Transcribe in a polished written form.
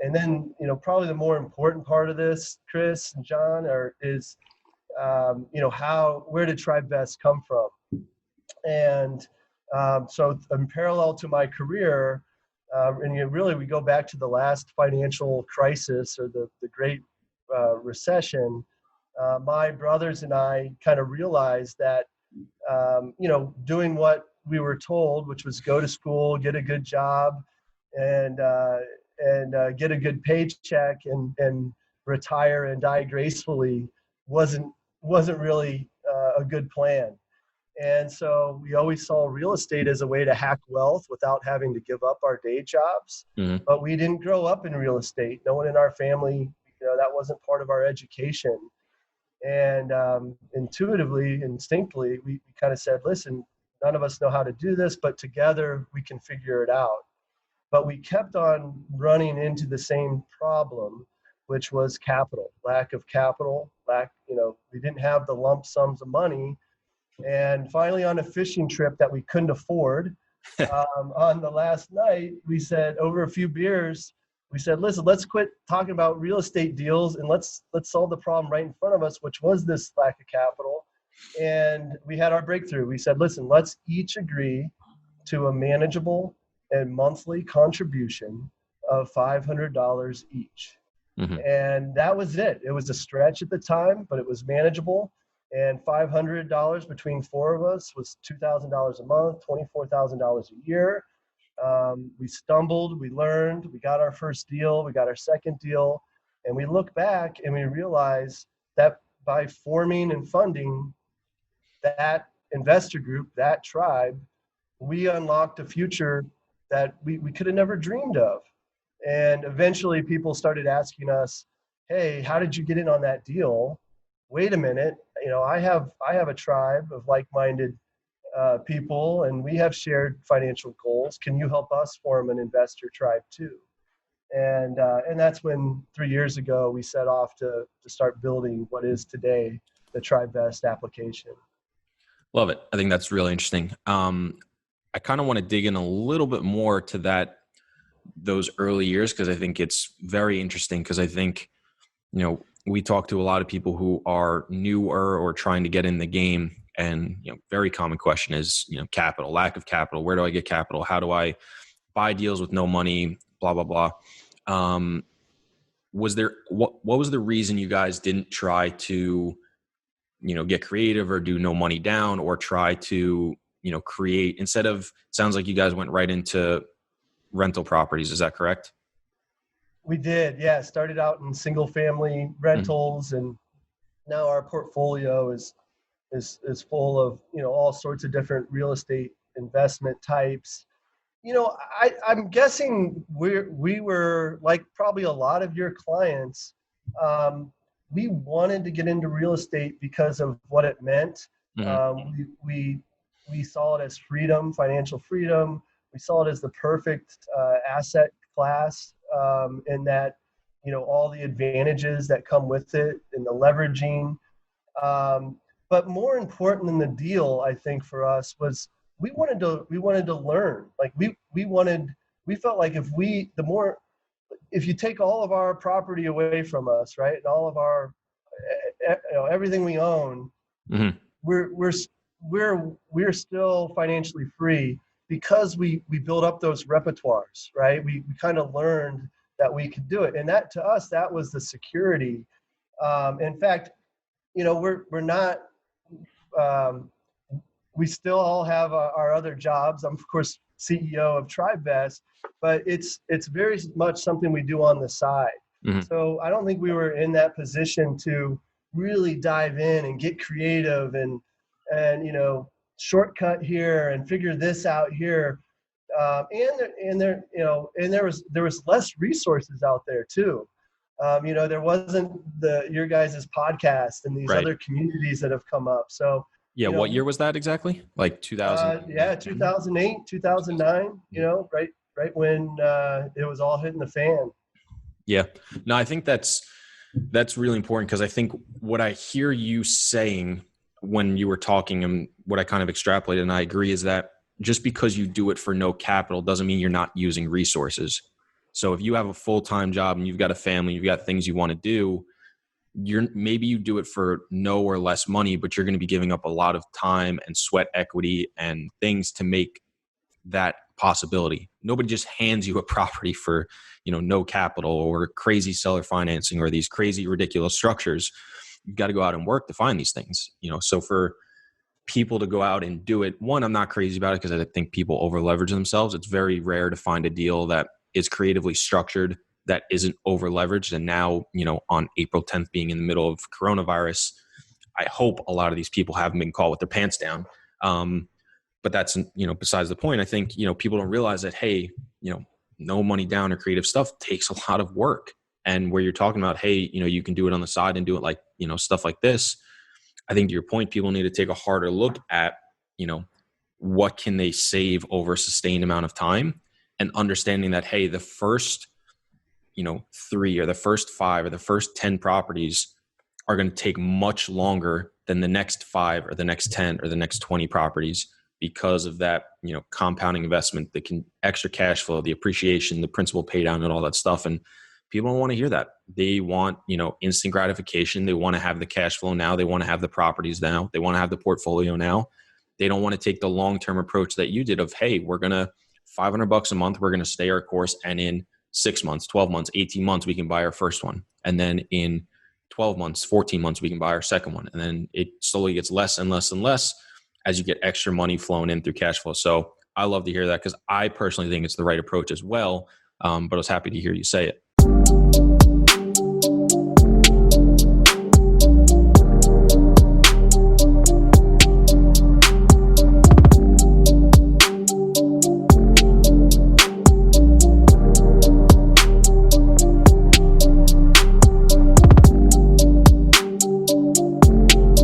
And then, probably the more important part of this, Chris and John, is where did TribeVest come from? And so in parallel to my career, really we go back to the last financial crisis, or the Great Recession. My brothers and I kind of realized that, doing what we were told, which was go to school, get a good job, and get a good paycheck and retire and die gracefully wasn't really a good plan. And so we always saw real estate as a way to hack wealth without having to give up our day jobs. Mm-hmm. But we didn't grow up in real estate. No one in our family, that wasn't part of our education. And intuitively, instinctively, we kind of said, listen, none of us know how to do this, but together we can figure it out. But we kept on running into the same problem, which was capital, lack of capital, we didn't have the lump sums of money. And finally, on a fishing trip that we couldn't afford, on the last night, we said, over a few beers, we said, listen, let's quit talking about real estate deals and let's solve the problem right in front of us, which was this lack of capital. And we had our breakthrough. We said, listen, let's each agree to a manageable and monthly contribution of $500 each. Mm-hmm. And that was it. It was a stretch at the time, but it was manageable. And $500 between four of us was $2,000 a month, $24,000 a year. We stumbled, we learned, we got our first deal, we got our second deal, and we look back and we realize that by forming and funding that investor group, that tribe, we unlocked a future that we could have never dreamed of. And eventually people started asking us, hey, how did you get in on that deal? Wait a minute, I have a tribe of like-minded people, and we have shared financial goals. Can you help us form an investor tribe too? And that's when 3 years ago we set off to start building what is today the TribeVest application. Love it. I think that's really interesting. I kind of want to dig in a little bit more to those early years, because I think it's very interesting, because I think, we talk to a lot of people who are newer or trying to get in the game, and, very common question is, capital, lack of capital. Where do I get capital? How do I buy deals with no money? Blah, blah, blah. What was the reason you guys didn't try to, get creative or do no money down, or try to, create, instead of, sounds like you guys went right into rental properties. Is that correct? We did. Yeah. Started out in single family rentals, and now our portfolio is full of, all sorts of different real estate investment types. I'm guessing we were like probably a lot of your clients. We wanted to get into real estate because of what it meant. Mm-hmm. We saw it as freedom, financial freedom. We saw it as the perfect asset class, in that, all the advantages that come with it and the leveraging. But more important than the deal, I think for us was we wanted to learn. Like we felt like if you take all of our property away from us, right, and all of our, everything we own, mm-hmm. we're still financially free because we built up those repertoires, right? We kind of learned that we could do it, and that to us that was the security. In fact, we're not. We still all have our other jobs. I'm of course CEO of TribeVest, but it's very much something we do on the side. Mm-hmm. So I don't think we were in that position to really dive in and get creative and shortcut here and figure this out here. And there was less resources out there too. There wasn't your guys' podcast and these right. other communities that have come up. So yeah, what year was that exactly? Like 2000? 2008, 2009. Right when it was all hitting the fan. Yeah, no, I think that's really important, because I think what I hear you saying when you were talking, and what I kind of extrapolated, and I agree, is that just because you do it for no capital doesn't mean you're not using resources. So if you have a full-time job and you've got a family, you've got things you want to do, maybe you do it for no or less money, but you're going to be giving up a lot of time and sweat equity and things to make that possibility. Nobody just hands you a property for, no capital or crazy seller financing or these crazy, ridiculous structures. You've got to go out and work to find these things, so for people to go out and do it, one, I'm not crazy about it because I think people over leverage themselves. It's very rare to find a deal that is creatively structured that isn't over leveraged. And now, on April 10th, being in the middle of coronavirus, I hope a lot of these people haven't been caught with their pants down. But that's, besides the point. I think, people don't realize that, hey, no money down or creative stuff takes a lot of work. And where you're talking about, hey, you can do it on the side and do it like, stuff like this. I think to your point, people need to take a harder look at, what can they save over a sustained amount of time, and understanding that, hey, the first, 3 or the first 5 or the first 10 properties are going to take much longer than the next 5 or the next 10 or the next 20 properties, because of that, compounding investment, the extra cash flow, the appreciation, the principal pay down, and all that stuff. And people don't want to hear that. They want, instant gratification. They want to have the cash flow now. They want to have the properties now. They want to have the portfolio now. They don't want to take the long-term approach that you did of, hey, we're going to $500 a month. We're going to stay our course. And in 6 months, 12 months, 18 months, we can buy our first one. And then in 12 months, 14 months, we can buy our second one. And then it slowly gets less and less and less as you get extra money flowing in through cash flow. So I love to hear that, because I personally think it's the right approach as well. But I was happy to hear you say it.